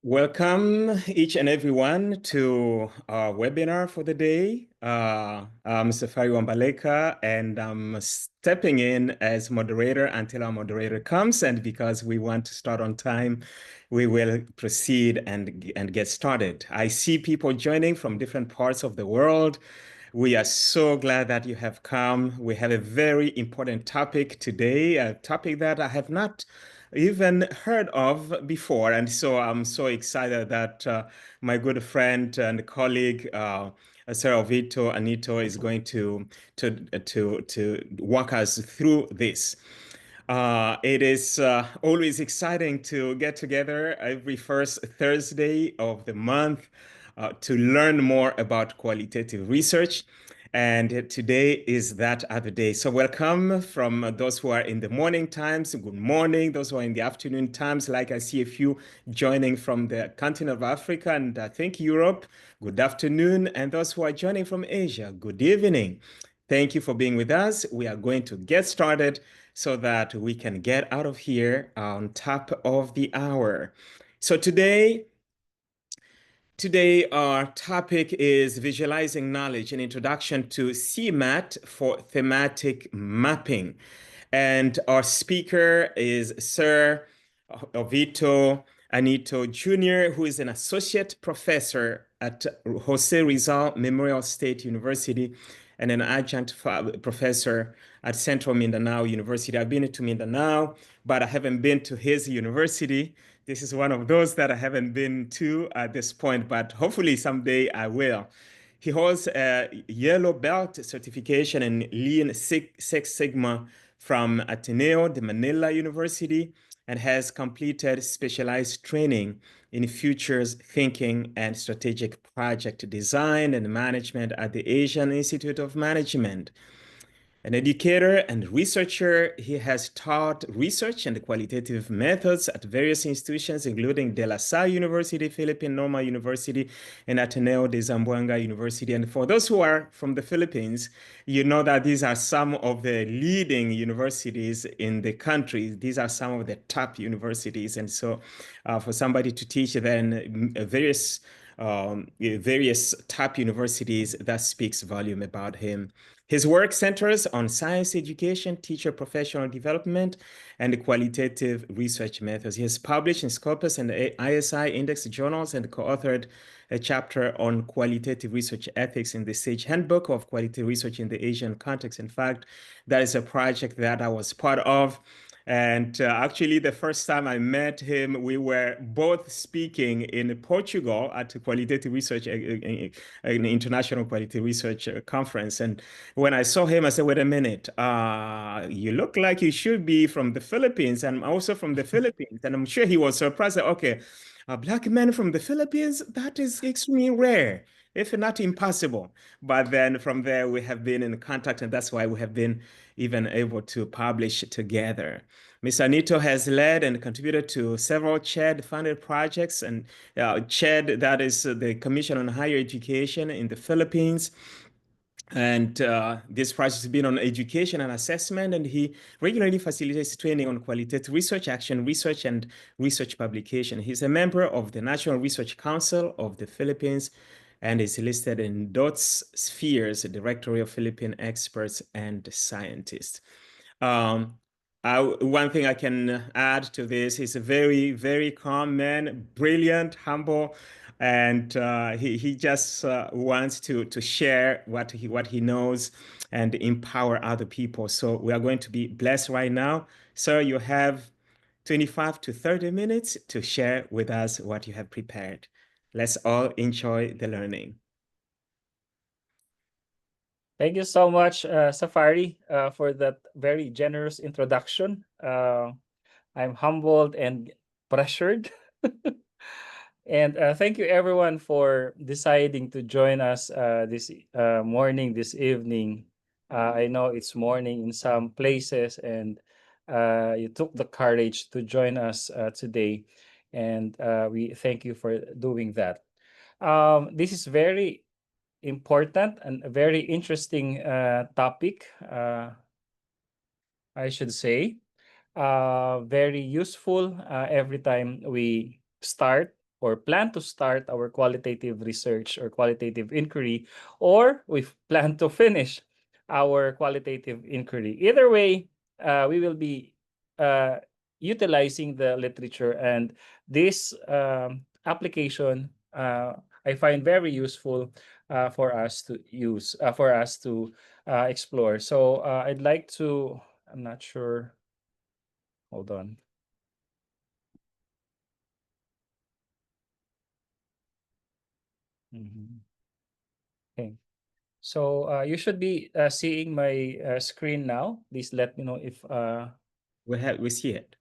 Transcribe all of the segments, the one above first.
Welcome each and everyone to our webinar for the day. I'm Safari Wambaleka, and I'm stepping in as moderator until our moderator comes. And because we want to start on time, we will proceed and get started. I see people joining from different parts of the world. We are so glad that you have come. We have a very important topic today, a topic that I have not even heard of before. And so I'm so excited that my good friend and colleague, Sir Jovito Anito, is going to walk us through this. It is always exciting to get together every first Thursday of the month to learn more about qualitative research. And today is that other day. So welcome from those who are in the morning times. Good morning. Those who are in the afternoon times, like I see a few joining from the continent of Africa and I think Europe. Good afternoon. And those who are joining from Asia, good evening. Thank you for being with us. We are going to get started so that we can get out of here on top of the hour. So today our topic is visualizing knowledge, an introduction to SciMAT for thematic mapping. And our speaker is Sir Jovito Anito Jr., who is an associate professor at Jose Rizal Memorial State University and an adjunct professor at Central Mindanao University. I've been to Mindanao, but I haven't been to his university. This is one of those that I haven't been to at this point, but hopefully someday I will. He holds a yellow belt certification in Lean Six Sigma from Ateneo de Manila University and has completed specialized training in futures thinking and strategic project design and management at the Asian Institute of Management. An educator and researcher, he has taught research and qualitative methods at various institutions, including De La Salle University, Philippine Normal University, and Ateneo de Zamboanga University. And for those who are from the Philippines, you know that these are some of the leading universities in the country. These are some of the top universities. And so for somebody to teach then various top universities, that speaks volume about him. His work centers on science education, teacher professional development, and qualitative research methods. He has published in Scopus and ISI index journals and co-authored a chapter on qualitative research ethics in the Sage Handbook of Qualitative Research in the Asian Context. In fact, that is a project that I was part of. And actually, the first time I met him, we were both speaking in Portugal at a qualitative research, an international qualitative research conference. And when I saw him, I said, wait a minute, you look like you should be from the Philippines. And I'm also from the Philippines. And I'm sure he was surprised that, okay, a black man from the Philippines, that is extremely rare, if not impossible. But then from there, we have been in contact, and that's why we have been even able to publish together. Ms. Anito has led and contributed to several CHED-funded projects, and CHED, that is the Commission on Higher Education in the Philippines. And this project has been on education and assessment, and he regularly facilitates training on qualitative research, action research, and research publication. He's a member of the National Research Council of the Philippines and is listed in DOTS Spheres, the Directory of Philippine Experts and Scientists. One thing I can add to this, he's a very, very calm man, brilliant, humble, and he just wants to share what he knows and empower other people. So we are going to be blessed right now. Sir, you have 25 to 30 minutes to share with us what you have prepared. Let's all enjoy the learning. Thank you so much, Safari, for that very generous introduction. I'm humbled and pressured. And thank you, everyone, for deciding to join us this morning, this evening. I know it's morning in some places, and you took the courage to join us today. And we thank you for doing that. This is very important and a very interesting topic, I should say. Very useful every time we start or plan to start our qualitative research or qualitative inquiry, or we plan to finish our qualitative inquiry. Either way, we will be utilizing the literature, and this application I find very useful for us to use, for us to explore. So I'd like to, I'm not sure, hold on. Okay. So you should be seeing my screen now. Please let me know if we see it.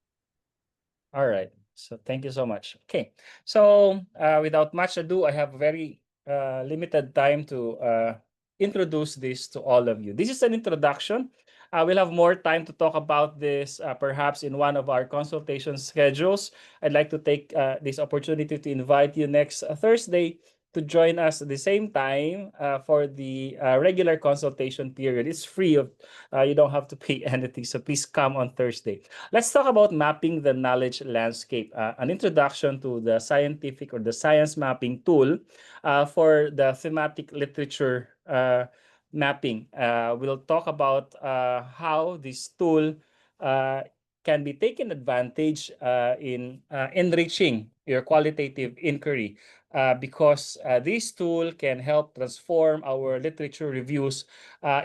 all right. So thank you so much. Okay. So without much ado, I have very limited time to introduce this to all of you. This is an introduction. We'll have more time to talk about this perhaps in one of our consultation schedules. I'd like to take this opportunity to invite you next Thursday to join us at the same time for the regular consultation period. It's free of, you don't have to pay anything. So please come on Thursday. Let's talk about mapping the knowledge landscape, an introduction to the scientific or the science mapping tool for the thematic literature mapping. We'll talk about how this tool can be taken advantage in enriching your qualitative inquiry. Because this tool can help transform our literature reviews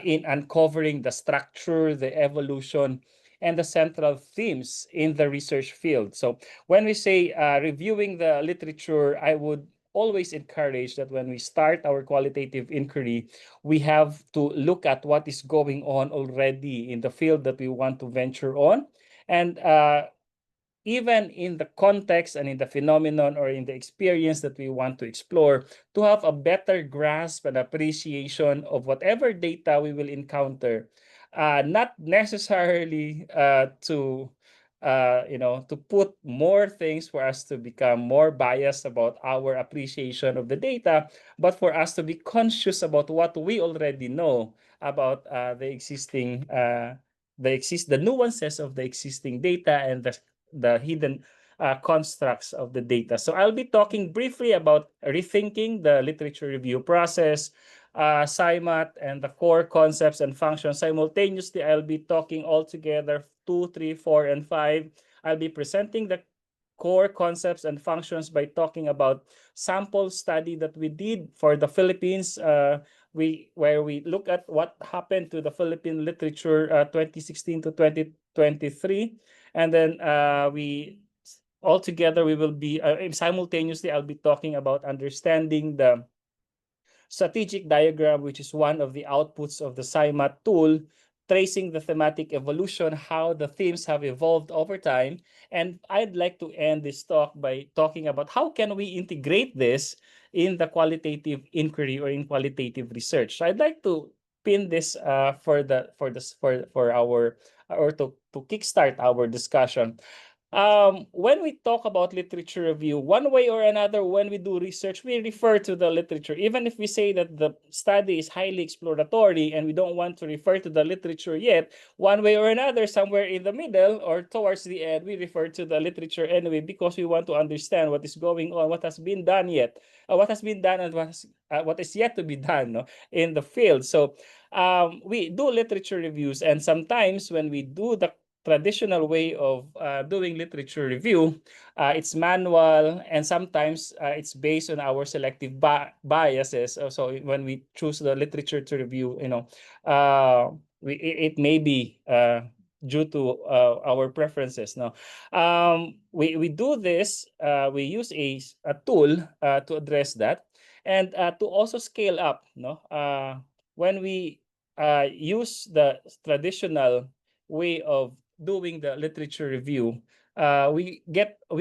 in uncovering the structure, the evolution, and the central themes in the research field. So when we say reviewing the literature, I would always encourage that when we start our qualitative inquiry, we have to look at what is going on already in the field that we want to venture on. And even in the context and in the phenomenon or in the experience that we want to explore, to have a better grasp and appreciation of whatever data we will encounter, not necessarily to to put more things for us to become more biased about our appreciation of the data, but for us to be conscious about what we already know about the nuances of the existing data and the hidden constructs of the data. So I'll be talking briefly about rethinking the literature review process, SciMAT, and the core concepts and functions. Simultaneously, I'll be talking all together 2, 3, 4, and 5. I'll be presenting the core concepts and functions by talking about sample study that we did for the Philippines, where we look at what happened to the Philippine literature 2016 to 2023. And then we all together, we will be simultaneously, I'll be talking about understanding the strategic diagram, which is one of the outputs of the SciMAT tool, tracing the thematic evolution, how the themes have evolved over time. And I'd like to end this talk by talking about how can we integrate this in the qualitative inquiry or in qualitative research. So I'd like to pin this for our or to kickstart our discussion. When we talk about literature review, one way or another, when we do research, we refer to the literature. Even if we say that the study is highly exploratory and we don't want to refer to the literature yet, one way or another, somewhere in the middle or towards the end, we refer to the literature anyway, because we want to understand what is going on, what has been done yet, what has been done, and what is yet to be done in the field. So we do literature reviews, and sometimes when we do the traditional way of doing literature review, it's manual, and sometimes it's based on our selective biases. So when we choose the literature to review, it may be due to our preferences. No, we do this. We use a tool to address that, and to also scale up. When we use the traditional way of doing the literature review, we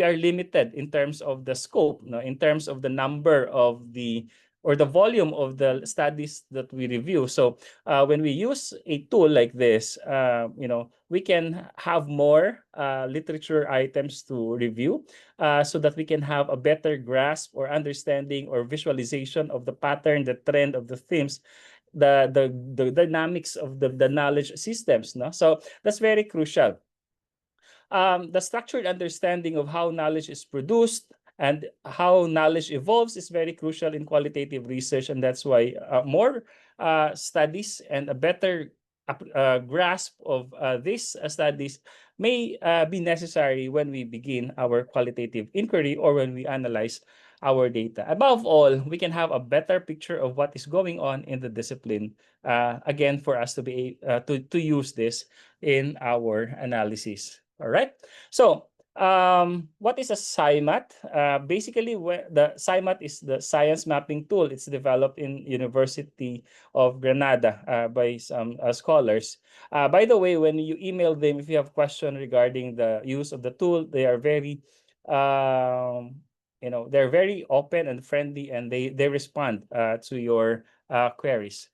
are limited in terms of the scope, in terms of the number of the volume of the studies that we review. So when we use a tool like this, we can have more literature items to review, so that we can have a better grasp or understanding or visualization of the pattern, the trend of the themes, the dynamics of the knowledge systems. So that's very crucial. The structured understanding of how knowledge is produced And how knowledge evolves is very crucial in qualitative research, and that's why more studies and a better grasp of these studies may be necessary when we begin our qualitative inquiry or when we analyze our data. Above all, we can have a better picture of what is going on in the discipline, again, for us to be to use this in our analysis. All right. So what is a SciMAT? Basically, the SciMAT is the science mapping tool. It's developed in University of Granada by some scholars. By the way, when you email them, if you have question regarding the use of the tool, they are very, they're very open and friendly, and they respond to your queries.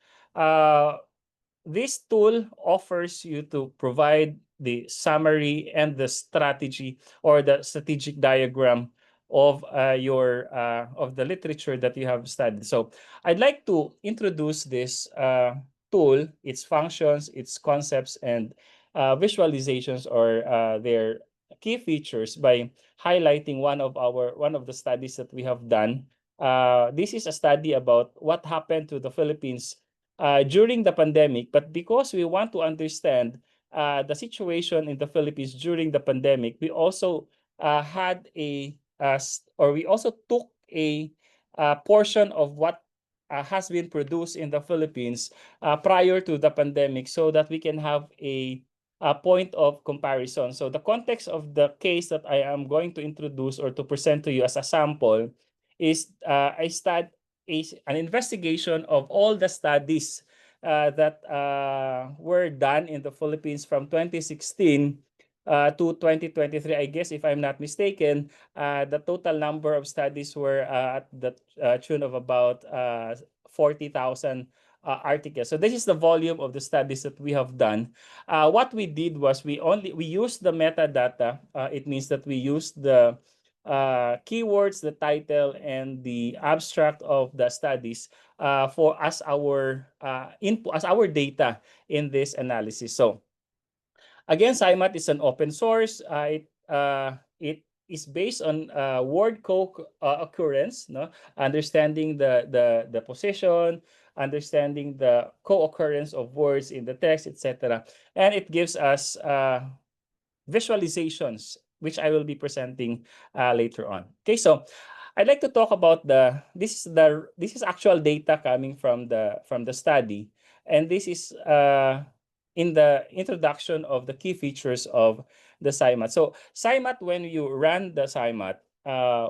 This tool offers you to provide the summary and the strategy or the strategic diagram of of the literature that you have studied. So I'd like to introduce this tool, its functions, its concepts, and visualizations, or their key features, by highlighting one of the studies that we have done. This is a study about what happened to the Philippines during the pandemic, but because we want to understand the situation in the Philippines during the pandemic, we also had or we also took a portion of what has been produced in the Philippines prior to the pandemic, so that we can have a point of comparison. So the context of the case that I am going to introduce or to present to you as a sample is an investigation of all the studies that were done in the Philippines from 2016 to 2023. I guess, if I'm not mistaken, the total number of studies were at the tune of about 40,000 articles. So this is the volume of the studies that we have done. What we did was we used the metadata. It means that we used the keywords, the title, and the abstract of the studies for as our input, as our data in this analysis. So again, SciMAT is an open source. It is based on word co-occurrence, no? Understanding the position, understanding the co-occurrence of words in the text, etc. And it gives us visualizations, which I will be presenting later on. Okay, so I'd like to talk about this is actual data coming from the study, and this is in the introduction of the key features of the SciMAT. So SciMAT, when you run the SciMAT,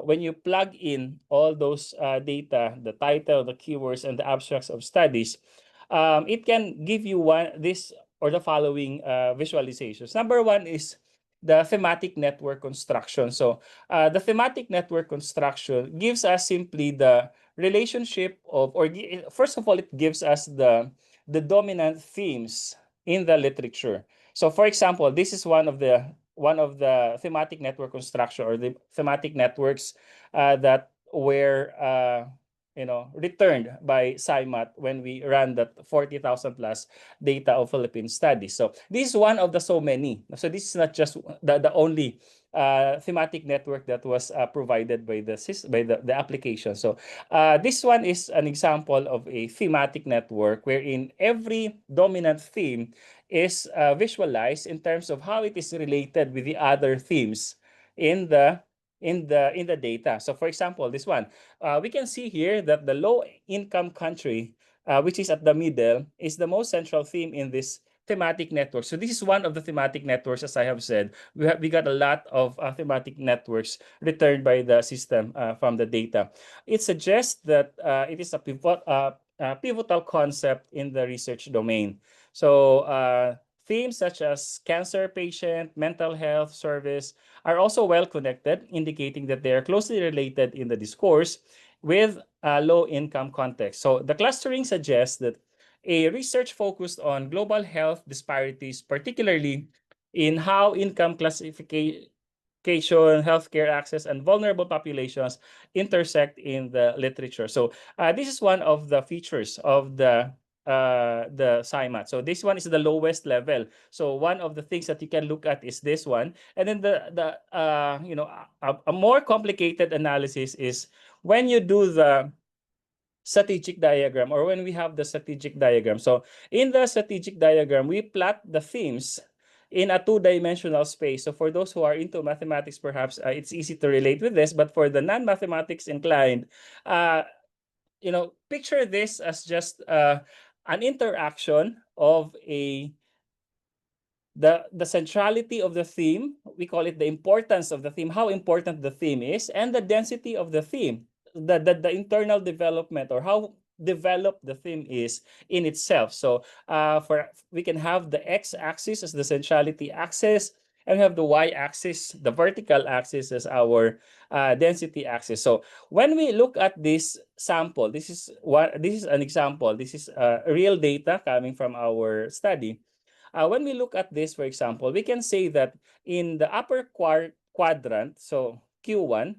when you plug in all those data, the title, the keywords, and the abstracts of studies, it can give you this or the following visualizations. Number one is the thematic network construction. So the thematic network construction gives us simply the relationship of, or first of all, it gives us the dominant themes in the literature. So for example, this is one of the thematic network construction, or the thematic networks that were returned by SciMAT when we ran that 40,000 plus data of Philippine studies. So this is one of the so many. So this is not just the only thematic network that was provided by the application. So this one is an example of a thematic network wherein every dominant theme is visualized in terms of how it is related with the other themes in the data. So for example, this one, we can see here that the low income country, which is at the middle, is the most central theme in this thematic network. So this is one of the thematic networks. As I have said, we got a lot of thematic networks returned by the system from the data. It suggests that it is a pivotal concept in the research domain. So themes such as cancer patient, mental health service are also well connected, indicating that they are closely related in the discourse with low income context. So the clustering suggests that a research focused on global health disparities, particularly in how income classification, healthcare access, and vulnerable populations intersect in the literature. So this is one of the features of the the SciMAT. So this one is the lowest level. So one of the things that you can look at is this one. And then a more complicated analysis is when you do the strategic diagram, or when we have the strategic diagram. So in the strategic diagram, we plot the themes in a two-dimensional space. So for those who are into mathematics, perhaps it's easy to relate with this. But for the non-mathematics inclined, picture this as just an interaction of the centrality of the theme. We call it the importance of the theme, how important the theme is, and the density of the theme, the internal development, or how developed the theme is in itself. So we can have the x-axis as the centrality axis, and we have the y-axis, the vertical axis, as our density axis. So when we look at this sample, this is an example. This is real data coming from our study. When we look at this, for example, we can say that in the upper quadrant, so Q1,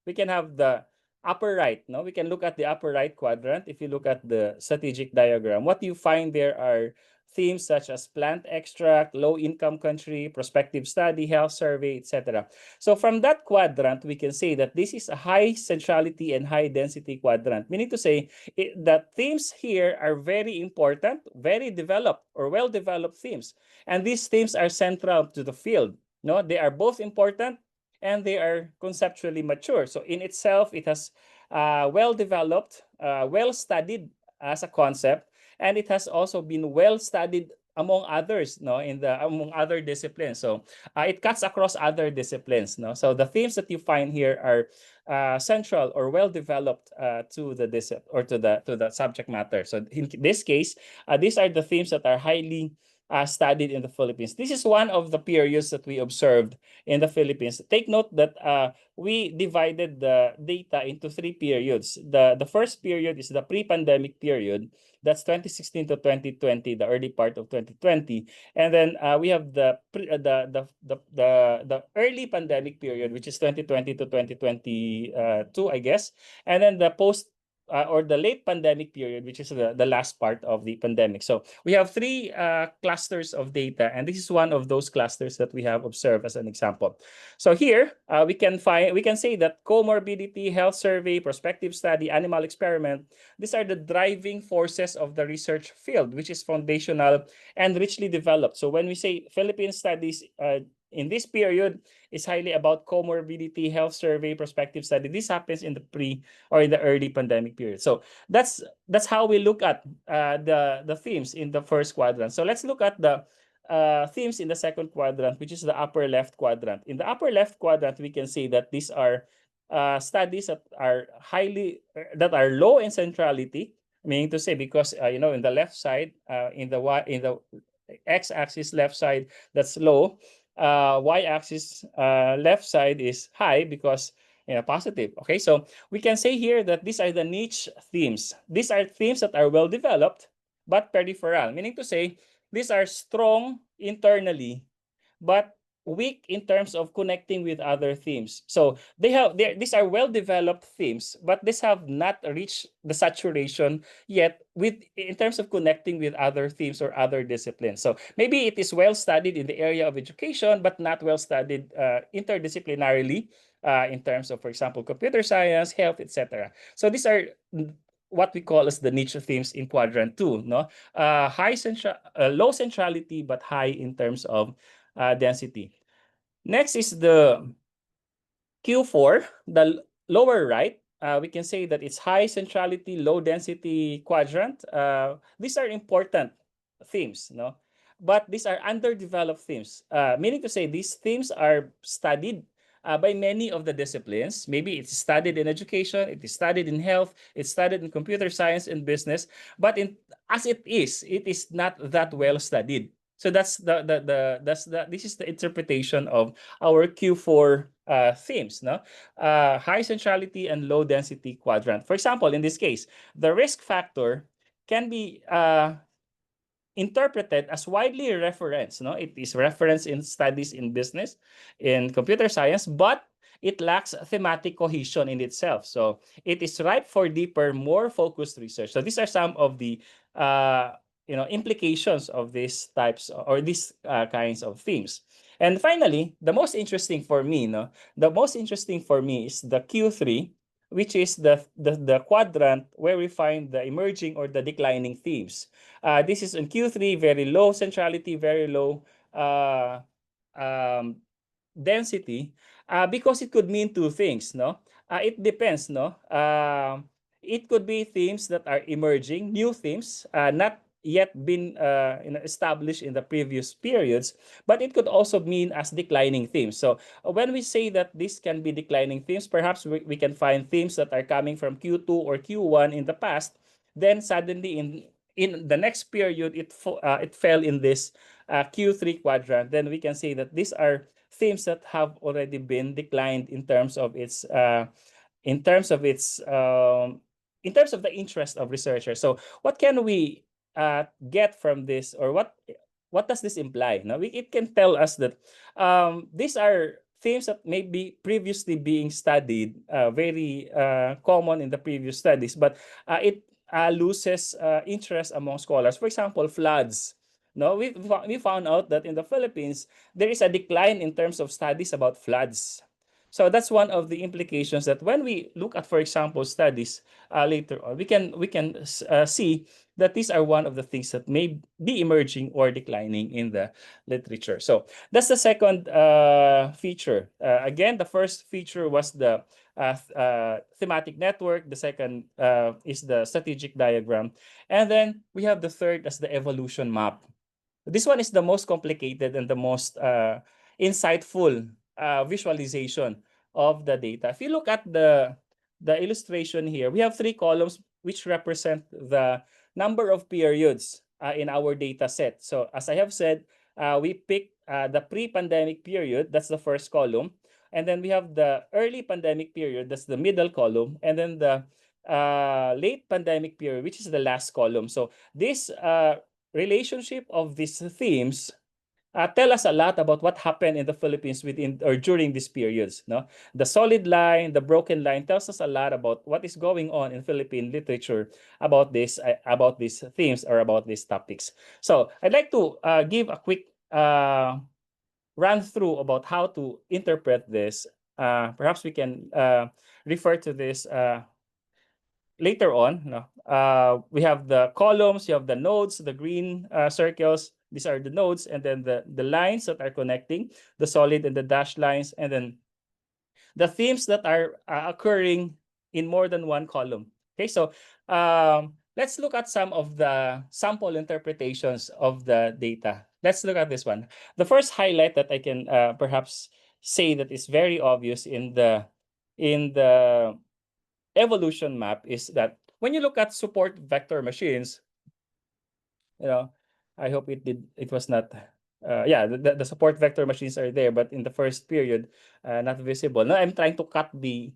we can have the upper right. No, we can look at the upper right quadrant. If you look at the strategic diagram, what you find there are themes such as plant extract, low-income country, prospective study, health survey, etc. So from that quadrant, we can say that this is a high centrality and high density quadrant, meaning to say that themes here are very important, very developed or well-developed themes. And these themes are central to the field. No, they are both important and they are conceptually mature. So in itself, it has well-developed, well-studied as a concept, and it has also been well-studied among others, among other disciplines. So it cuts across other disciplines. So the themes that you find here are central or well-developed to the to the subject matter. So in this case, these are the themes that are highly studied in the Philippines. This is one of the periods that we observed in the Philippines. Take note that we divided the data into 3 periods. The first period is the pre-pandemic period. That's 2016 to 2020, the early part of 2020. And then we have the early pandemic period, which is 2020 to 2022, I guess. And then the post or the late pandemic period, which is the last part of the pandemic. So we have 3 clusters of data, and this is one of those clusters that we have observed as an example. So here we can say that comorbidity, health survey, prospective study, animal experiment, these are the driving forces of the research field, which is foundational and richly developed. So when we say Philippine studies in this period is highly about comorbidity, health survey, prospective study, this happens in the pre or in the early pandemic period. So that's how we look at the themes in the first quadrant. So let's look at the themes in the second quadrant, which is the upper left quadrant. In the upper left quadrant, we can say that these are studies that are low in centrality, meaning to say because in the left side, in the x-axis left side, that's low. Y-axis left side is high because positive. Okay, so we can say here that these are the niche themes. These are themes that are well developed but peripheral, meaning to say these are strong internally but weak in terms of connecting with other themes. So these are well developed themes, but these have not reached the saturation yet in terms of connecting with other themes or other disciplines. So maybe it is well studied in the area of education, but not well studied interdisciplinarily in terms of, for example, computer science, health, etc. So these are what we call as the niche themes in quadrant 2. Low centrality but high in terms of density. Next is the Q4, the lower right. We can say that it's high centrality, low density quadrant. These are important themes, but these are underdeveloped themes, meaning to say these themes are studied by many of the disciplines. Maybe it's studied in education, it is studied in health, it's studied in computer science and business, but as it is not that well studied. So this is the interpretation of our Q4 themes, high centrality and low density quadrant. For example, in this case, the risk factor can be interpreted as widely referenced. It is referenced in studies in business, in computer science, but it lacks thematic cohesion in itself. So it is ripe for deeper, more focused research. So these are some of the implications of these types or these kinds of themes. And finally, the most interesting for me, is the Q3, which is the quadrant where we find the emerging or the declining themes. This is in Q3, very low centrality, very low um, density, because it could mean two things, no? It depends, no? It could be themes that are emerging, new themes, not yet been established in the previous periods, but it could also mean as declining themes. So when we say that this can be declining themes, perhaps we can find themes that are coming from Q2 or Q1 in the past, then suddenly in the next period, it fell in this Q3 quadrant. Then we can say that these are themes that have already been declined in terms of its in terms of its in terms of the interest of researchers. So what can we get from this, or what does this imply? Now, it can tell us that these are themes that may be previously being studied, very common in the previous studies, but it loses interest among scholars. For example, floods. No, we found out that in the Philippines, there is a decline in terms of studies about floods. So that's one of the implications, that when we look at, for example, studies later on, we can see that these are one of the things that may be emerging or declining in the literature. So that's the second feature. Again, the first feature was the thematic network. The second is the strategic diagram. And then we have the third as the evolution map. This one is the most complicated and the most insightful visualization of the data. If you look at the illustration here, we have three columns which represent the number of periods in our data set. So as I have said, we picked the pre-pandemic period, that's the first column. And then we have the early pandemic period, that's the middle column. And then the late pandemic period, which is the last column. So this relationship of these themes tell us a lot about what happened in the Philippines within or during these periods. No, the solid line, the broken line tells us a lot about what is going on in Philippine literature about these themes or about these topics. So I'd like to give a quick run through about how to interpret this. Perhaps we can refer to this later on. No? We have the columns, you have the nodes, the green circles. These are the nodes, and then the lines that are connecting, the solid and the dashed lines, and then the themes that are occurring in more than one column. Okay, so let's look at some of the sample interpretations of the data. Let's look at this one. The first highlight that I can perhaps say that is very obvious in the evolution map is that when you look at support vector machines, I hope it was not, yeah, the support vector machines are there, but in the first period, not visible. Now I'm trying to cut the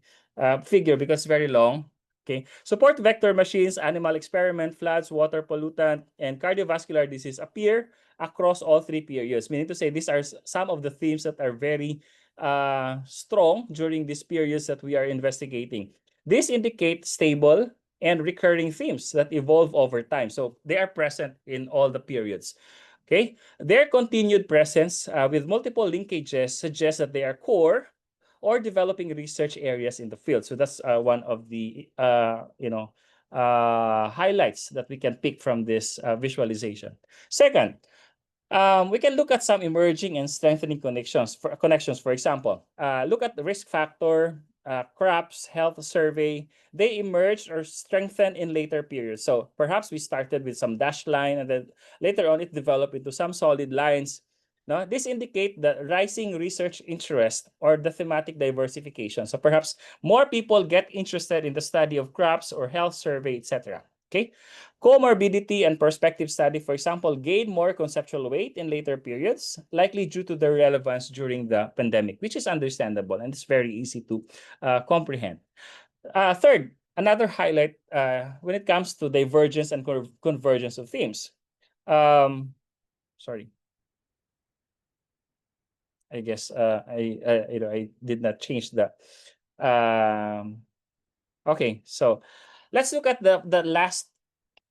figure because it's very long. Okay, support vector machines, animal experiment, floods, water pollutant, and cardiovascular disease appear across all three periods. Meaning to say, these are some of the themes that are very strong during these periods that we are investigating. This indicates stable and recurring themes that evolve over time. So they are present in all the periods. Okay, their continued presence with multiple linkages suggests that they are core or developing research areas in the field. So that's one of the highlights that we can pick from this visualization. Second, we can look at some emerging and strengthening connections. For example, look at the risk factor, crops, health survey. They emerged or strengthened in later periods. So perhaps we started with some dashed line, and then later on it developed into some solid lines. No, this indicate the rising research interest or the thematic diversification. So perhaps more people get interested in the study of crops or health survey, etc. Okay, comorbidity and perspective study, for example, gain more conceptual weight in later periods, likely due to their relevance during the pandemic, which is understandable and it's very easy to comprehend. Third, another highlight when it comes to divergence and convergence of themes. Sorry. I guess I did not change that. Okay, so let's look at the last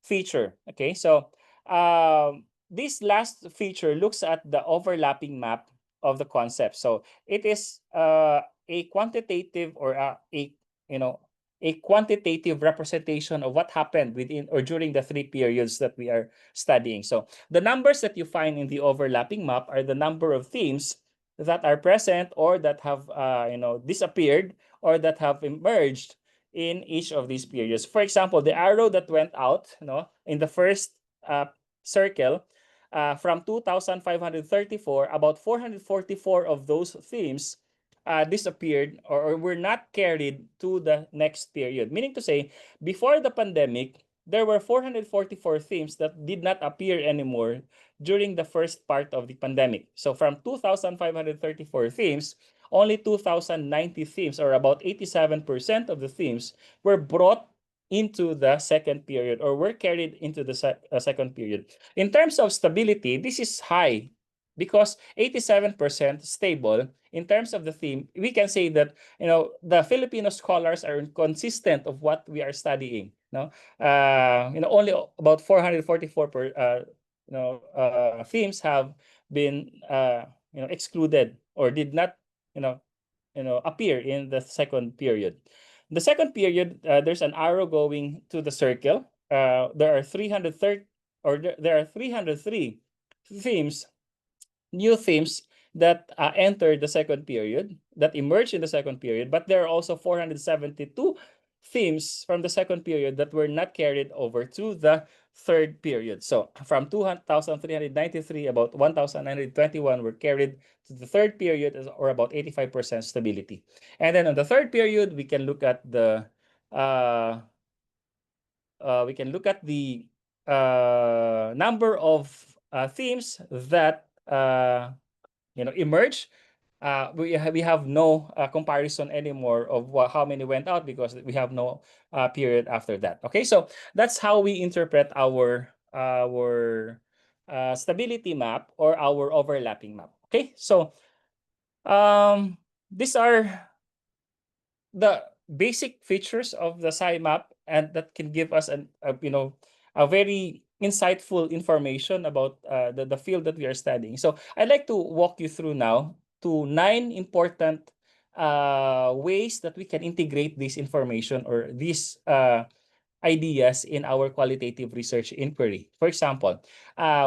feature. Okay, so this last feature looks at the overlapping map of the concept. So it is a quantitative or you know a quantitative representation of what happened within or during the 3 periods that we are studying. So the numbers that you find in the overlapping map are the number of themes that are present or that have disappeared or that have emerged in each of these periods. For example, the arrow that went out, in the first circle, from 2,534, about 444 of those themes disappeared or were not carried to the next period. Meaning to say, before the pandemic, there were 444 themes that did not appear anymore during the first part of the pandemic. So from 2,534 themes, only 2,090 themes, or about 87% of the themes, were brought into the second period or were carried into the second period. In terms of stability, this is high because 87% stable. In terms of the theme, we can say that the Filipino scholars are consistent of what we are studying. Only about 444 themes have been excluded or did not appear in the second period. The second period, there's an arrow going to the circle. There are 330 or there are 303 themes, new themes that entered the second period, that emerged in the second period, but there are also 472 themes from the second period that were not carried over to the third period. So from 2,393, about 1,921 were carried to the third period, or about 85% stability. And then on the third period, we can look at the number of themes that emerge. We have no comparison anymore of how many went out because we have no period after that. Okay, so that's how we interpret our stability map or our overlapping map. Okay, so these are the basic features of the SciMAT, and that can give us a very insightful information about the field that we are studying. So I'd like to walk you through now to 9 important ways that we can integrate this information or these ideas in our qualitative research inquiry. For example,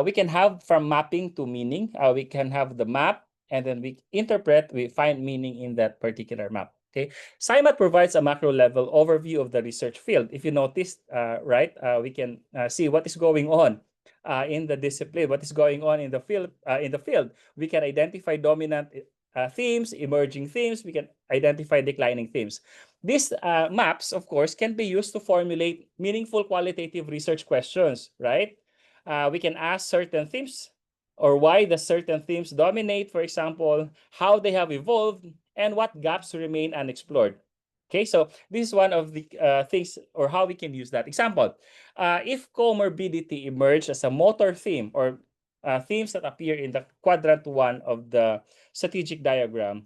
we can have from mapping to meaning. We can have the map, and then we interpret, we find meaning in that particular map. Okay, SciMAT provides a macro level overview of the research field. If you notice, right, we can see what is going on in the discipline, what is going on in the field. We can identify dominant themes, emerging themes. We can identify declining themes. These maps, of course, can be used to formulate meaningful qualitative research questions, right? We can ask certain themes or why the certain themes dominate, for example, how they have evolved, and what gaps remain unexplored. Okay, so this is one of the things or how we can use that. Example, if comorbidity emerged as a motor theme or themes that appear in the quadrant 1 of the strategic diagram,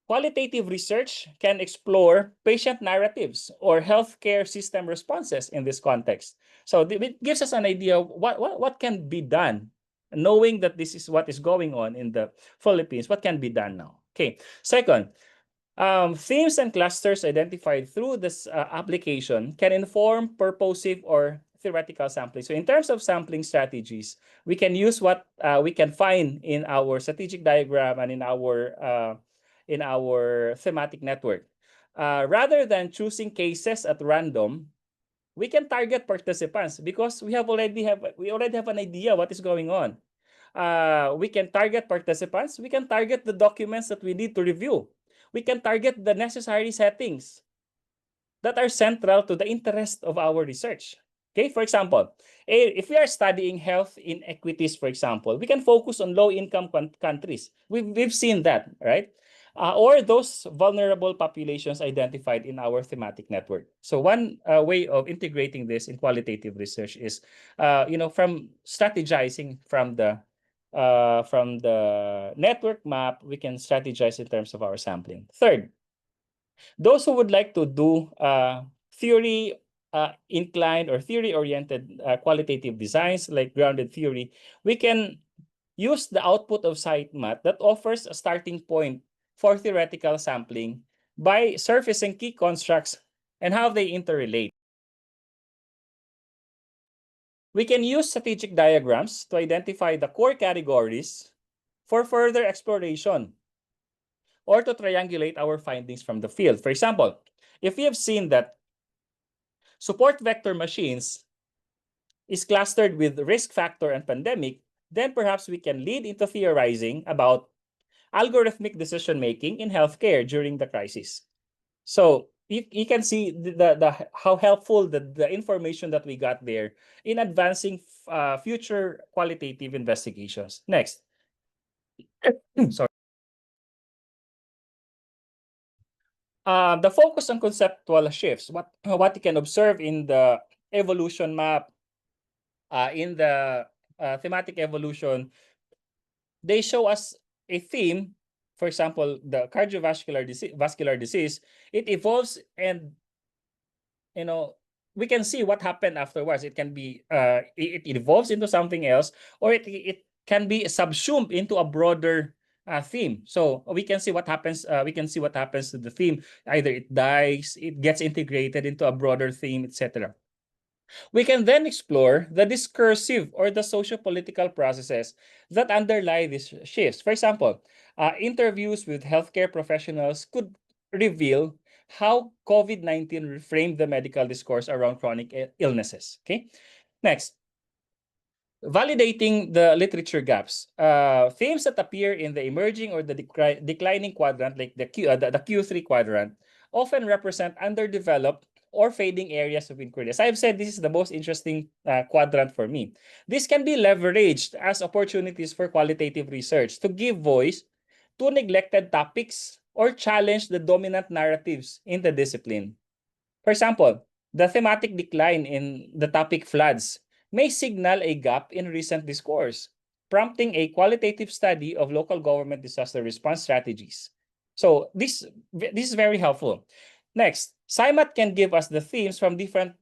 qualitative research can explore patient narratives or healthcare system responses in this context. So it gives us an idea of what can be done, knowing that this is what is going on in the Philippines. What can be done now? Okay. Second, themes and clusters identified through this application can inform purposive or theoretical sampling. So in terms of sampling strategies, we can use what we can find in our strategic diagram and in our thematic network. Rather than choosing cases at random, we can target participants because we already have an idea what is going on. We can target participants. We can target the documents that we need to review. We can target the necessary settings that are central to the interest of our research. Okay, for example, if we are studying health inequities, for example, we can focus on low-income countries. We've seen that, right? Or those vulnerable populations identified in our thematic network. So one way of integrating this in qualitative research is, from strategizing from the network map, we can strategize in terms of our sampling. Third, those who would like to do theory inclined or theory-oriented qualitative designs like grounded theory, we can use the output of SciMAT that offers a starting point for theoretical sampling by surfacing key constructs and how they interrelate. We can use strategic diagrams to identify the core categories for further exploration or to triangulate our findings from the field. For example, if we have seen that support vector machines is clustered with risk factor and pandemic, then perhaps we can lead into theorizing about algorithmic decision-making in healthcare during the crisis. So you can see how helpful the information that we got there in advancing future qualitative investigations. Next. Sorry. The focus on conceptual shifts, what you can observe in the evolution map, in the thematic evolution, they show us a theme. For example, the cardiovascular vascular disease, it evolves, and we can see what happened afterwards. It can be it evolves into something else, or it can be subsumed into a broader theme. So we can see what happens. We can see what happens to the theme. Either it dies, it gets integrated into a broader theme, etc. We can then explore the discursive or the socio-political processes that underlie these shifts. For example, interviews with healthcare professionals could reveal how COVID-19 reframed the medical discourse around chronic illnesses. Okay, next. Validating the literature gaps. Themes that appear in the emerging or the declining quadrant, like the Q3 quadrant, often represent underdeveloped or fading areas of inquiry. As I've said, this is the most interesting quadrant for me. This can be leveraged as opportunities for qualitative research to give voice to neglected topics or challenge the dominant narratives in the discipline. For example, the thematic decline in the topic floods may signal a gap in recent discourse, prompting a qualitative study of local government disaster response strategies. So this is very helpful. Next, SciMAT can give us the themes from different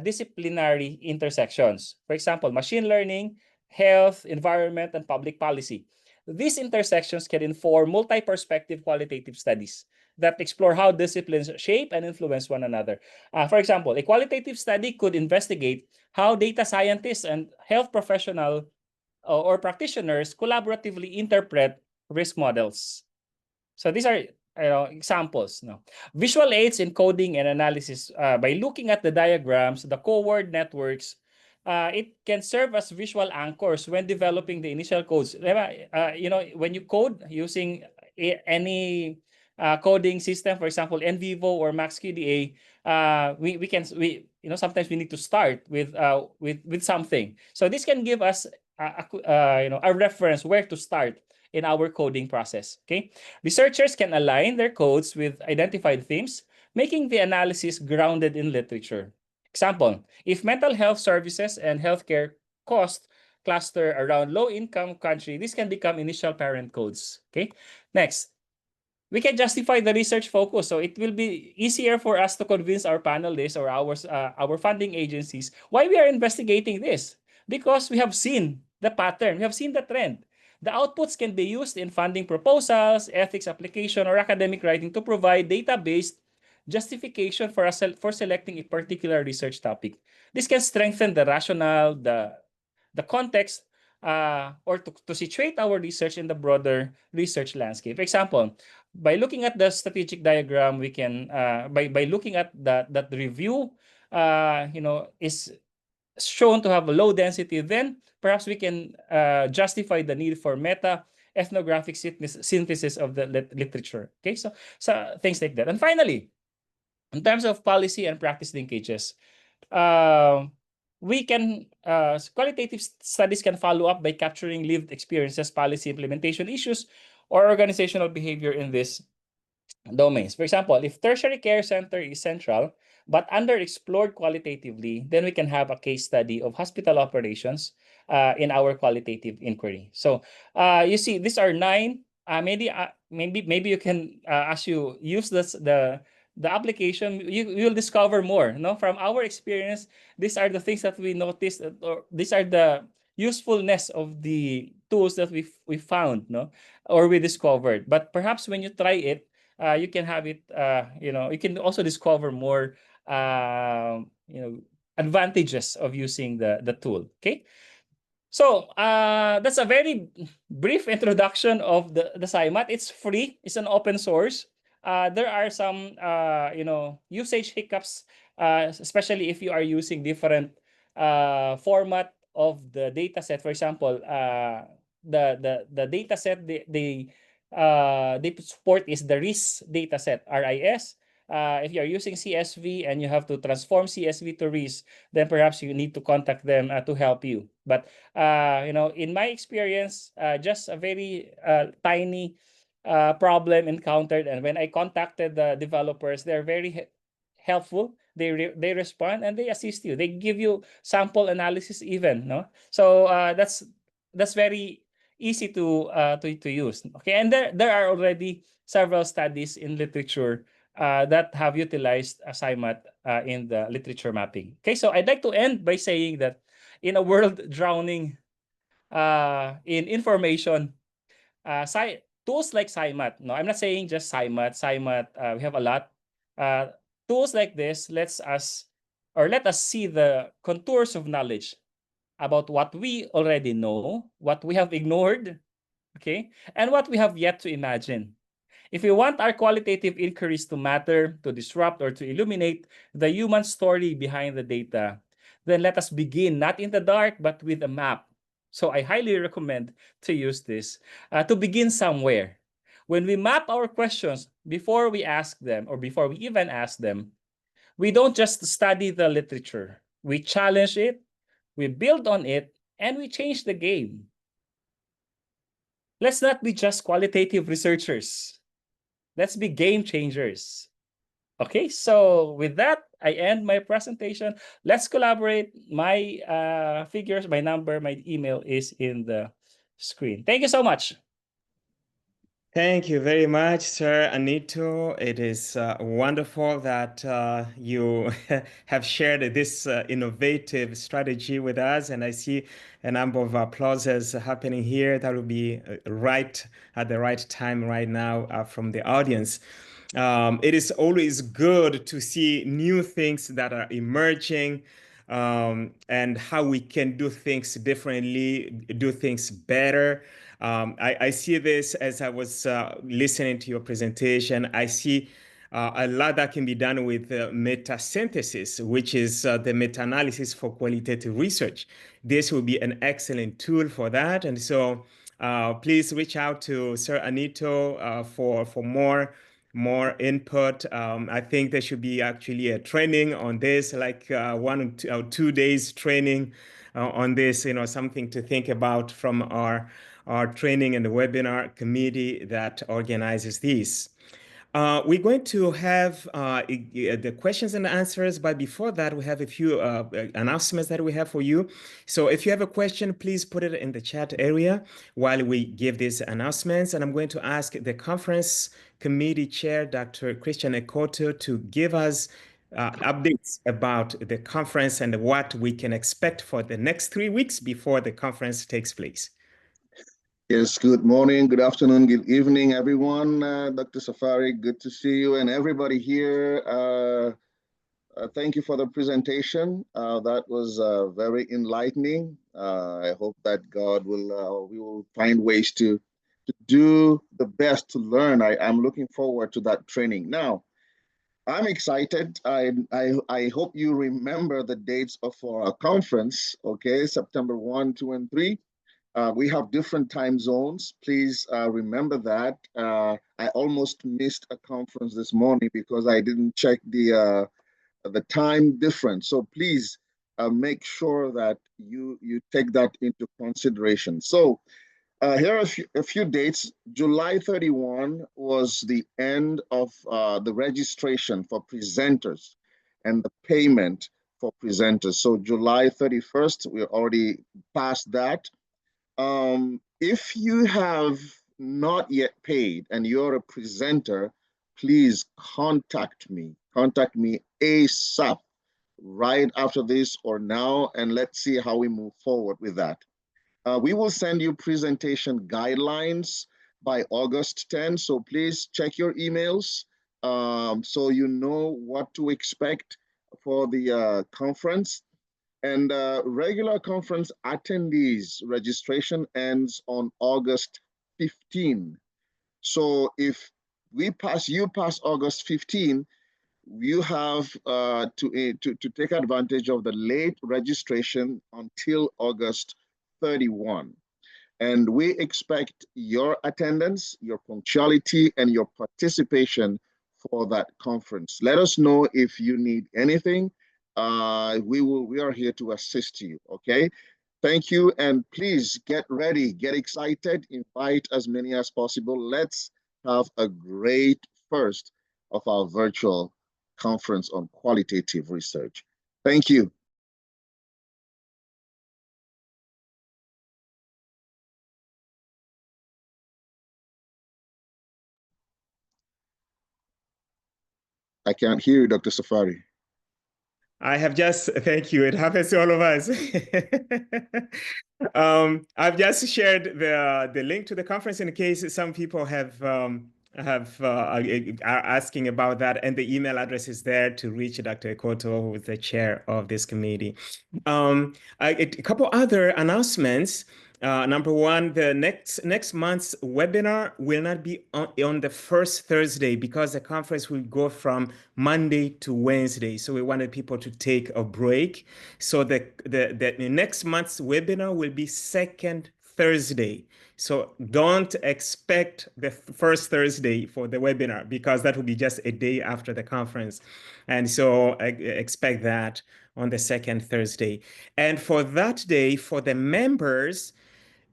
disciplinary intersections. For example, machine learning, health, environment, and public policy. These intersections can inform multi-perspective qualitative studies that explore how disciplines shape and influence one another. For example, a qualitative study could investigate how data scientists and health professionals or practitioners collaboratively interpret risk models. So these are examples. Visual aids in coding and analysis. By looking at the diagrams, the cohort networks, it can serve as visual anchors when developing the initial codes. When you code using any coding system, for example, NVivo or MaxQDA, sometimes we need to start with something. So this can give us a reference where to start in our coding process. Okay, researchers can align their codes with identified themes, making the analysis grounded in literature. Example: if mental health services and healthcare cost cluster around low-income country, this can become initial parent codes. Okay, next. We can justify the research focus, so it will be easier for us to convince our panelists or our funding agencies why we are investigating this, because we have seen the pattern, we have seen the trend. The outputs can be used in funding proposals, ethics application, or academic writing to provide data-based justification for selecting a particular research topic. This can strengthen the rationale, the context, or to situate our research in the broader research landscape. For example, by looking at the strategic diagram, we can by looking at that review, is shown to have a low density, then perhaps we can justify the need for meta ethnographic synthesis of the literature. Okay, so things like that. And finally, in terms of policy and practice linkages, we can qualitative studies can follow up by capturing lived experiences, policy implementation issues, or organizational behavior in these domains. For example, if tertiary care center is central but underexplored qualitatively, then we can have a case study of hospital operations in our qualitative inquiry. So you see, these are 9. Maybe you can, as you use the the application, you'll discover more. No, from our experience, these are the things that we noticed, or these are the usefulness of the tools that we found, no, or we discovered. But perhaps when you try it, you can have it. You can also discover more, advantages of using the tool. Okay. So that's a very brief introduction of the SciMAT. It's free. It's an open source. There are some usage hiccups, especially if you are using different format of the data set. For example, the data set they support is the RIS data set, RIS. If you are using CSV and you have to transform CSV to RIS, then perhaps you need to contact them to help you. But in my experience, just a very tiny problem encountered, and when I contacted the developers, they're very helpful. They respond and they assist you. They give you sample analysis even, no. So that's very easy to use. Okay, and there are already several studies in literature that have utilized SciMAT in the literature mapping. Okay, so I'd like to end by saying that in a world drowning in information, tools like SciMAT, no, I'm not saying just SciMAT. SciMAT, we have a lot. Tools like this let us see the contours of knowledge about what we already know, what we have ignored, okay, and what we have yet to imagine. If we want our qualitative inquiries to matter, to disrupt, or to illuminate the human story behind the data, then let us begin not in the dark, but with a map. So I highly recommend to use this to begin somewhere. When we map our questions before we ask them, or before we even ask them, we don't just study the literature. We challenge it, we build on it, and we change the game. Let's not be just qualitative researchers. Let's be game changers. Okay, so with that, I end my presentation. Let's collaborate. My figures, my number, my email is in the screen. Thank you so much. Thank you very much, Sir Anito. It is wonderful that you have shared this innovative strategy with us, and I see a number of applauses happening here. That will be right at the right time right now from the audience. It is always good to see new things that are emerging, and how we can do things differently, do things better. I see this as I was listening to your presentation. I see a lot that can be done with meta-synthesis, which is the meta-analysis for qualitative research. This will be an excellent tool for that. And so please reach out to Sir Anito for more input. I think there should be actually a training on this, like 1 or 2 days training on this, something to think about from our training and the webinar committee that organizes these. We're going to have the questions and answers, but before that, we have a few announcements that we have for you. So if you have a question, please put it in the chat area while we give these announcements. And I'm going to ask the conference committee chair, Dr. Christian Ekoto, to give us updates about the conference and what we can expect for the next 3 weeks before the conference takes place. Yes, good morning, good afternoon, good evening, everyone. Dr. Safari, good to see you and everybody here. Thank you for the presentation. That was very enlightening. I hope that we will find ways to do the best to learn. I'm looking forward to that training. Now, I'm excited. I hope you remember the dates of our conference, okay? September 1, 2, and 3. We have different time zones. Please remember that. I almost missed a conference this morning because I didn't check the time difference. So please make sure that you take that into consideration. So here are a few dates. July 31 was the end of the registration for presenters and the payment for presenters. So July 31st, we're already past that. If you have not yet paid and you're a presenter, please contact me. Contact me ASAP, right after this or now, and let's see how we move forward with that. We will send you presentation guidelines by August 10, so please check your emails so you know what to expect for the conference. And regular conference attendees registration ends on August 15. So if you pass August 15, you have to take advantage of the late registration until August 31. And we expect your attendance, your punctuality, and your participation for that conference. Let us know if you need anything. We are here to assist you, okay? Thank you, and please get ready, get excited, invite as many as possible. Let's have a great first of our virtual conference on qualitative research. Thank you. I can't hear you, Dr. Safari. I have just, thank you. It happens to all of us. I've just shared the link to the conference in case some people are asking about that, and the email address is there to reach Dr. Ekoto, who is the chair of this committee. A couple other announcements. Number one, the next month's webinar will not be on the first Thursday because the conference will go from Monday to Wednesday. So we wanted people to take a break. So the next month's webinar will be second Thursday. So don't expect the first Thursday for the webinar because that will be just a day after the conference. And so expect that on the second Thursday. And for that day, for the members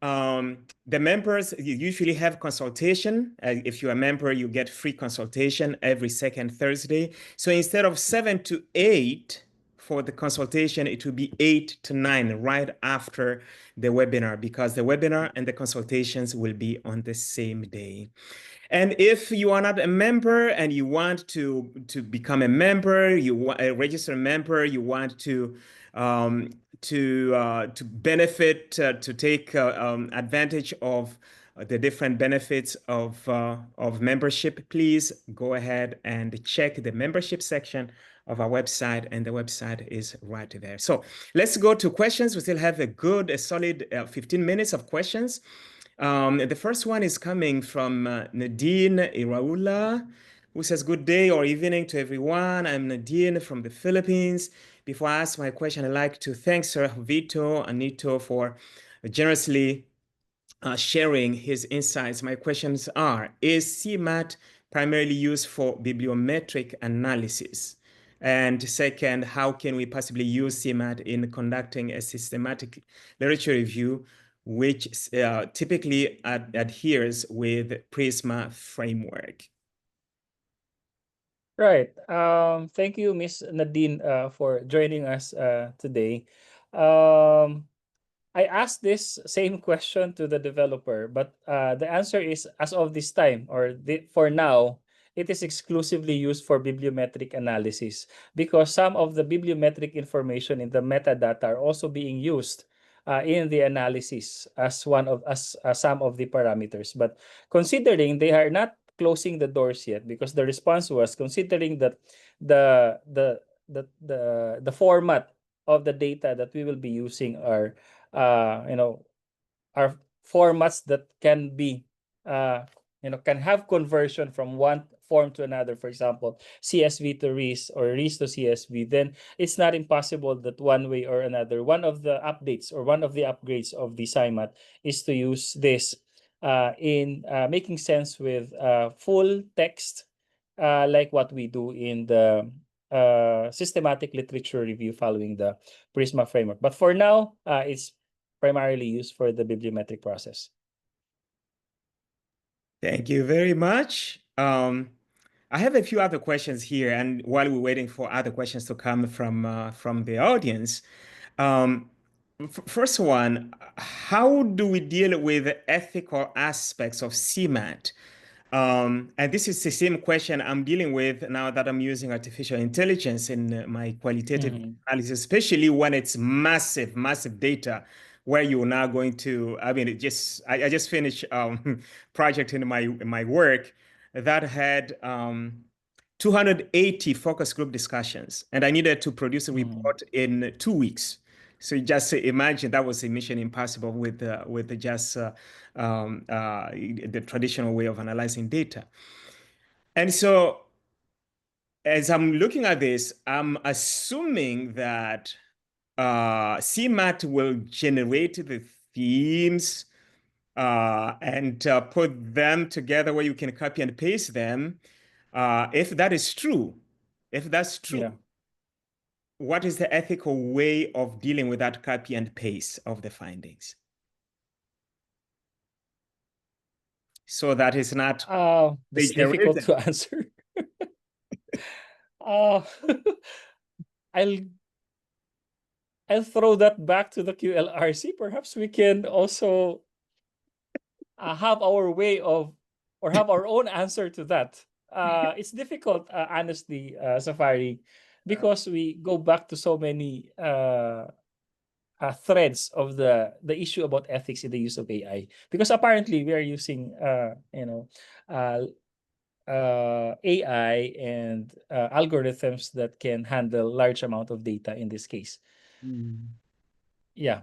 you usually have consultation. If you're a member, you get free consultation every second Thursday. So instead of 7 to 8 for the consultation, it will be 8 to 9 right after the webinar because the webinar and the consultations will be on the same day. And if you are not a member and you want to become a member, you want a registered member, you want to benefit, to take advantage of the different benefits of membership, please go ahead and check the membership section of our website, and the website is right there. So let's go to questions. We still have a solid 15 minutes of questions. The first one is coming from Nadine Iraula, who says, good day or evening to everyone. I'm Nadine from the Philippines. Before I ask my question, I'd like to thank Sir Jovito Anito for generously sharing his insights. My questions are, is SciMAT primarily used for bibliometric analysis? And second, how can we possibly use SciMAT in conducting a systematic literature review, which typically adheres with PRISMA framework? Right. Thank you, Miss Nadine, for joining us today. I asked this same question to the developer, but the answer is, as of this time, or for now, it is exclusively used for bibliometric analysis because some of the bibliometric information in the metadata are also being used in the analysis as some of the parameters. But considering they are not closing the doors yet, because the response was considering that the format of the data that we will be using are are formats that can be can have conversion from one form to another, for example CSV to RIS or RIS to CSV, then it's not impossible that one way or another one of the updates or one of the upgrades of the SciMAT is to use this in making sense with full text, like what we do in the systematic literature review following the PRISMA framework. But for now, it's primarily used for the bibliometric process. Thank you very much. I have a few other questions here, and while we're waiting for other questions to come from the audience, first one, how do we deal with the ethical aspects of SciMAT? And this is the same question I'm dealing with now that I'm using artificial intelligence in my qualitative analysis, especially when it's massive, massive data where you're now going to, I mean, I just finished project in my work that had 280 focus group discussions, and I needed to produce a report in 2 weeks. So you just imagine that was a mission impossible with just the traditional way of analyzing data. And so as I'm looking at this, I'm assuming that SciMAT will generate the themes and put them together where you can copy and paste them. If that is true, if that's true, Yeah. what is the ethical way of dealing with that copy and paste of the findings? So that is not That's difficult to answer. I'll throw that back to the QLRC. Perhaps we can also have our way of, or have our own answer to that. It's difficult, honestly, Safari, because we go back to so many threads of the issue about ethics in the use of AI. Because apparently we are using, AI and algorithms that can handle large amount of data in this case. Yeah.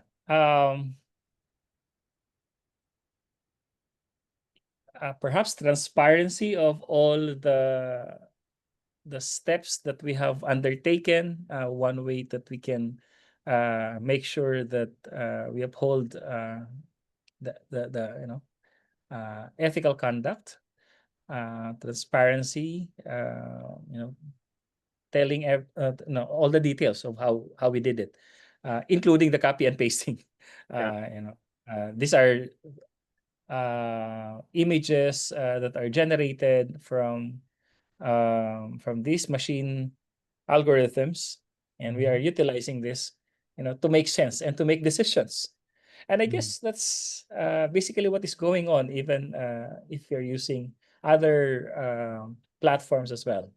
Perhaps transparency of all the steps that we have undertaken. One way that we can make sure that we uphold the ethical conduct, transparency, telling all the details of how we did it, including the copy and pasting. These are images that are generated from these machine algorithms, and we are utilizing this, to make sense and to make decisions. And I guess that's basically what is going on, even if you're using other platforms as well.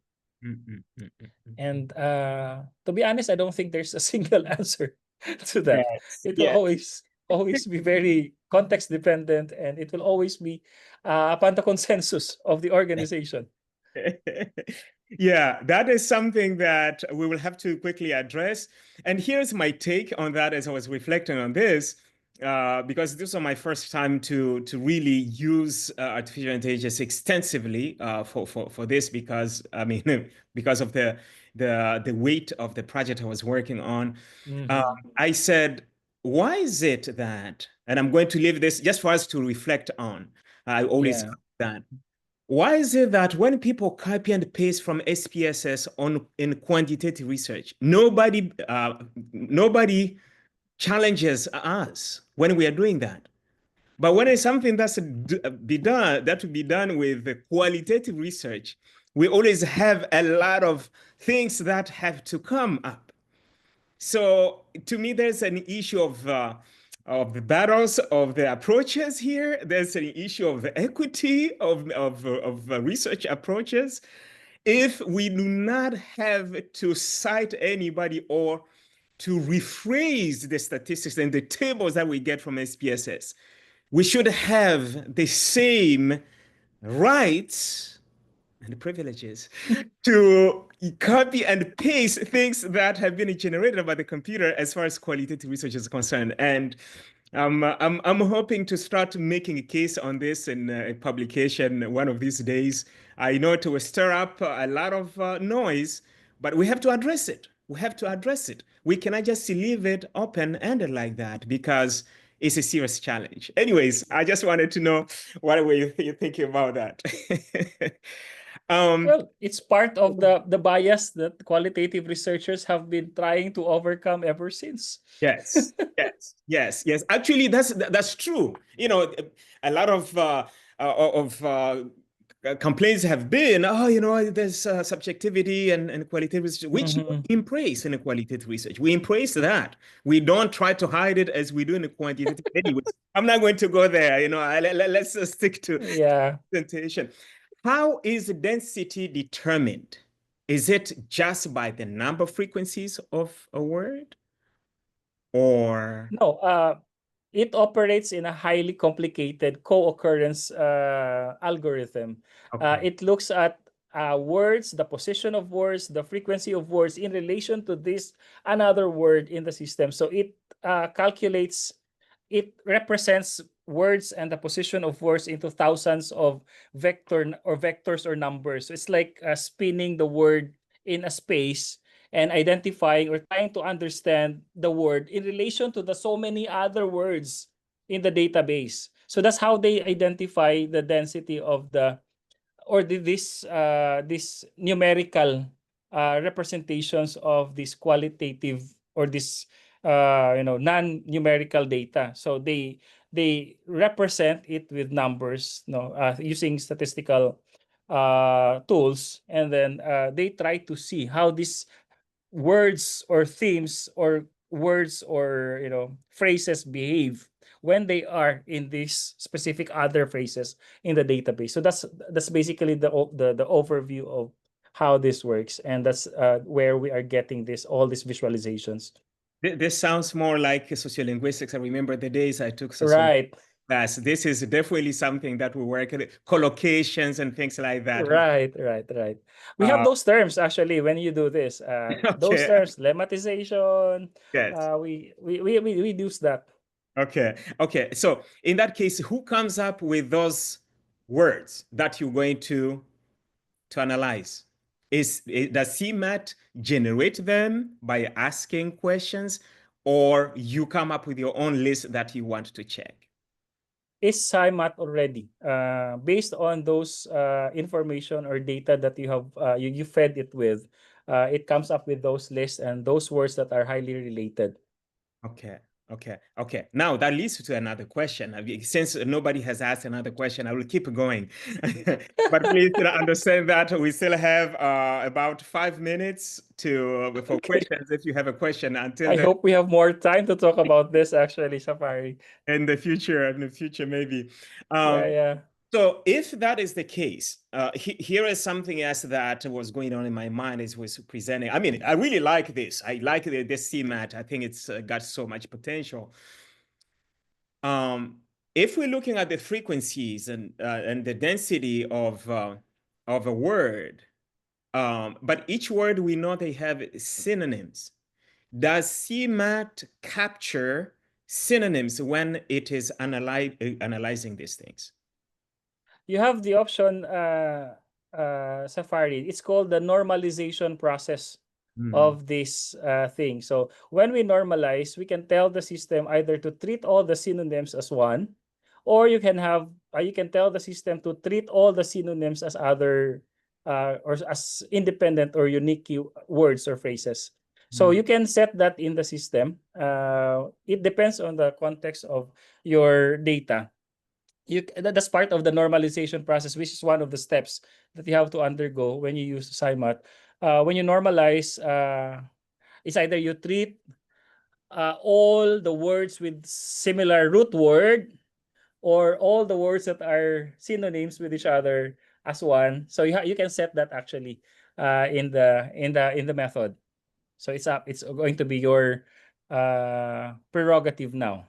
And to be honest, I don't think there's a single answer to that. It will always be very context dependent, and it will always be upon the consensus of the organization. Yeah, that is something that we will have to quickly address. And here's my take on that as I was reflecting on this, because this was my first time to really use artificial intelligence extensively for this, because I mean because of the weight of the project I was working on. I said, why is it that, and I'm going to leave this just for us to reflect on. I always ask that. Why is it that when people copy and paste from SPSS in quantitative research, nobody challenges us when we are doing that? But when it's something that would be done with the qualitative research, we always have a lot of things that have to come up. So to me, there's an issue of the battles of the approaches here. There's an issue of the equity of research approaches. If we do not have to cite anybody or to rephrase the statistics and the tables that we get from SPSS, we should have the same rights and privileges to copy and paste things that have been generated by the computer as far as qualitative research is concerned. And I'm hoping to start making a case on this in a publication one of these days. I know it will stir up a lot of noise, but we have to address it. We have to address it. We cannot just leave it open-ended like that, because it's a serious challenge. Anyways, I just wanted to know what were you thinking about that. Well, it's part of the bias that qualitative researchers have been trying to overcome ever since. Yes. Actually, that's true. A lot of complaints have been, there's subjectivity and qualitative research, which we embrace in qualitative research. We embrace that. We don't try to hide it as we do in the quantitative. Anyways, I'm not going to go there. Let's stick to presentation. How is density determined? Is it just by the number of frequencies of a word? Or No, it operates in a highly complicated co-occurrence algorithm. okay. It looks at words, the position of words, the frequency of words in relation to this another word in the system. So it calculates, it represents words and the position of words into thousands of vectors or numbers. So it's like spinning the word in a space and identifying or trying to understand the word in relation to the so many other words in the database. So that's how they identify the density of the or this numerical representations of this qualitative or this non-numerical data. So they represent it with numbers, using statistical tools, and then they try to see how this words or themes or words or phrases behave when they are in these specific other phrases in the database. So that's basically the overview of how this works, and that's where we are getting all these visualizations. This sounds more like sociolinguistics. I remember the days I took sociolinguistics Right, class. This is definitely something that we work at, collocations and things like that. right. We have Uh, those terms actually when you do this. Those okay, terms, lemmatization. yes. We use that. Okay. So in that case, who comes up with those words that you're going to analyze? Does SciMAT generate them by asking questions, or you come up with your own list that you want to check? Is SciMAT already based on those information or data that you have you fed it with. It comes up with those lists and those words that are highly related. Okay. Now that leads to another question. Since nobody has asked another question, I will keep going. But please understand that we still have about 5 minutes for Okay. questions. If you have a question until I then, hope we have more time to talk about this actually, Safari. in the future maybe. Yeah. So if that is the case, here is something else that was going on in my mind as was presenting. I mean, I really like this. I like this SciMAT. I think it's got so much potential. If we're looking at the frequencies and the density of a word, but each word we know they have synonyms. Does SciMAT capture synonyms when it is analyzing these things? You have the option, Safari. It's called the normalization process of this thing. So when we normalize, we can tell the system either to treat all the synonyms as one, or you can tell the system to treat all the synonyms as other or as independent or unique words or phrases. So you can set that in the system. It depends on the context of your data. That's part of the normalization process, which is one of the steps that you have to undergo when you use SciMAT. When you normalize, it's either you treat all the words with similar root word or all the words that are synonyms with each other as one. So you can set that actually in the method. So it's going to be your prerogative now.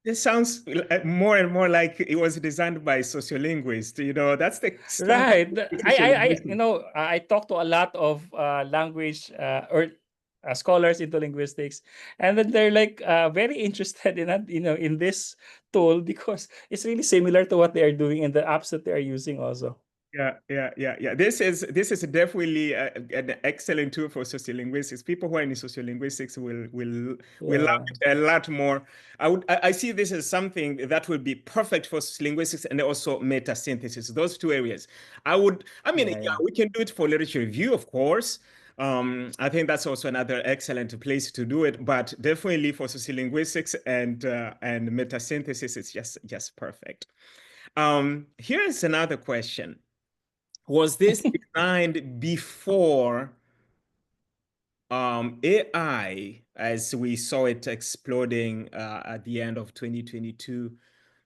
This sounds more and more like it was designed by sociolinguists. That's the stuff Right. sociolinguistics. I talk to a lot of language or scholars into linguistics, and then they're like very interested in that, in this tool because it's really similar to what they are doing in the apps that they are using also. Yeah. This is definitely an excellent tool for sociolinguistics. People who are in sociolinguistics will love Yeah. it a lot more. I see this as something that would be perfect for linguistics and also meta synthesis. Those two areas. Yeah. We can do it for literature review, of course. I think that's also another excellent place to do it, but definitely for sociolinguistics and meta synthesis, it's just perfect. Here's another question. Was this designed before AI, as we saw it exploding at the end of 2022?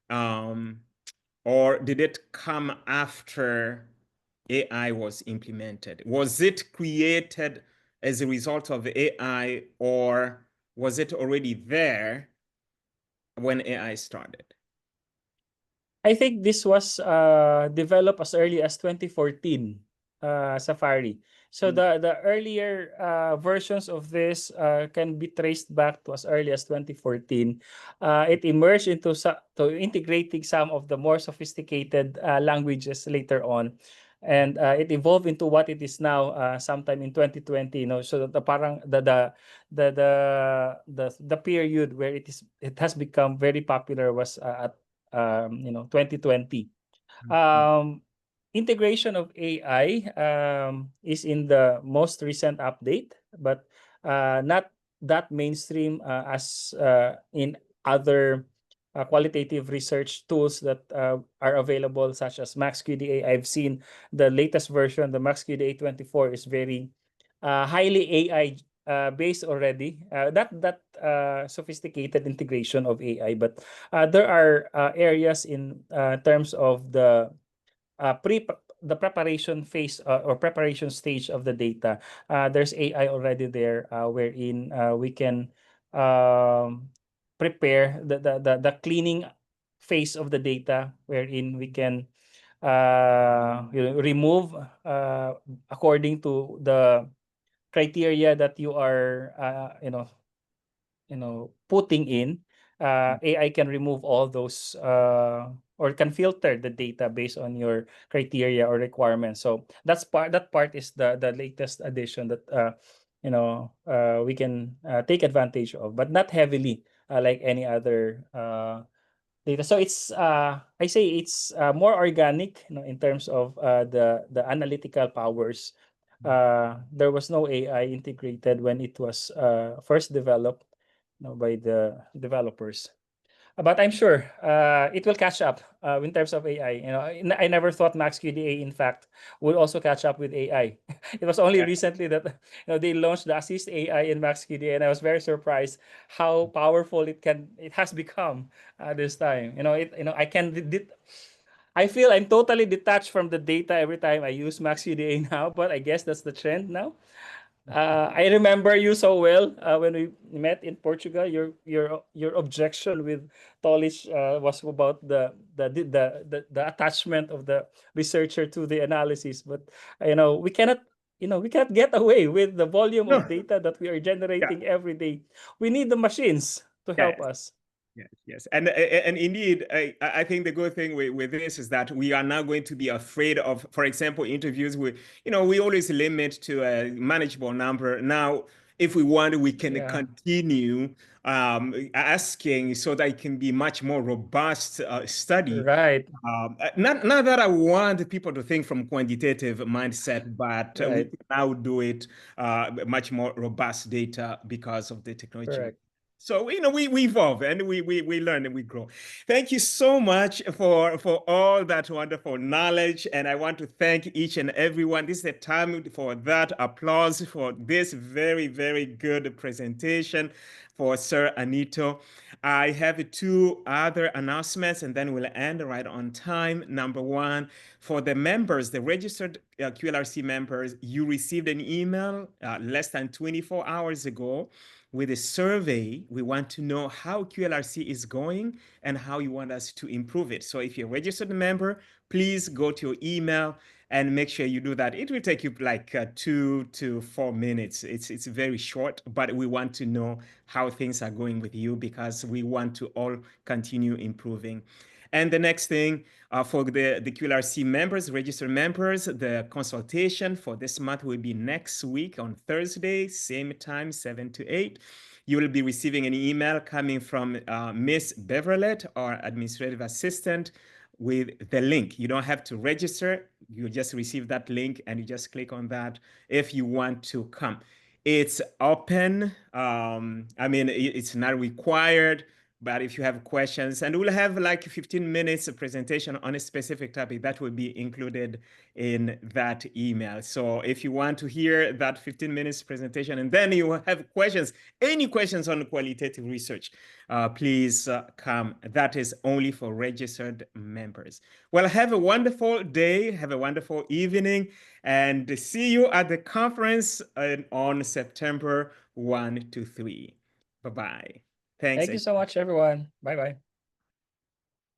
Or did it come after AI was implemented? Was it created as a result of AI, or was it already there when AI started? I think this was developed as early as 2014, Safari. So the earlier versions of this can be traced back to as early as 2014. It emerged into to integrating some of the more sophisticated languages later on. And it evolved into what it is now sometime in 2020, you know, so the parang the period where it has become very popular was at 2020. Integration of AI is in the most recent update, but not that mainstream as in other qualitative research tools that are available, such as MaxQDA. I've seen the latest version, the MaxQDA 24, is very highly AI based already. That sophisticated integration of AI, but there are areas in terms of the the preparation phase or preparation stage of the data. There's AI already there, wherein we can prepare the cleaning phase of the data, wherein we can remove according to the criteria that you are putting in. AI can remove all those or can filter the data based on your criteria or requirements. So that part is the latest addition that we can take advantage of, but not heavily like any other data. So it's I say it's more organic, in terms of the analytical powers. There was no AI integrated when it was first developed, by the developers. But I'm sure it will catch up in terms of AI. I never thought MaxQDA, in fact, would also catch up with AI. It was only recently that they launched the Assist AI in MaxQDA, and I was very surprised how powerful it has become this time. I feel I'm totally detached from the data every time I use MaxQDA now, but I guess that's the trend now. I remember you so well when we met in Portugal. Your objection with Tolish was about the attachment of the researcher to the analysis. But we cannot get away with the volume No. of data that we are generating every day. We need the machines to help us. Yes. And indeed, I think the good thing with this is that we are now going to be afraid of, for example, interviews. We always limit to a manageable number. Now, if we want, we can continue asking so that it can be much more robust study. Right. Not that I want people to think from quantitative mindset, but Right. we can now do it much more robust data because of the technology. Correct. So we evolve and we learn and we grow. Thank you so much for all that wonderful knowledge, and I want to thank each and everyone. This is the time for that applause for this very, very good presentation for Sir Anito. I have two other announcements, and then we'll end right on time. Number one, for the members, the registered QLRC members, you received an email less than 24 hours ago with a survey. We want to know how QLRC is going and how you want us to improve it. So if you're a registered member, please go to your email and make sure you do that. It will take you like 2 to 4 minutes. It's very short, but we want to know how things are going with you because we want to all continue improving. And the next thing for the QLRC members, registered members, the consultation for this month will be next week on Thursday, same time, 7 to 8. You will be receiving an email coming from Miss Beverlett, our administrative assistant, with the link. You don't have to register. You just receive that link and you just click on that if you want to come. It's open. I mean, it's not required, But if you have questions, and we'll have like 15 minutes of presentation on a specific topic that will be included in that email. So if you want to hear that 15 minutes presentation and then you have questions, any questions on qualitative research, please come. That is only for registered members. Well, have a wonderful day, have a wonderful evening, and see you at the conference on September 1 to 3. Bye-bye. Thanks. Thank you so much, everyone. Bye-bye.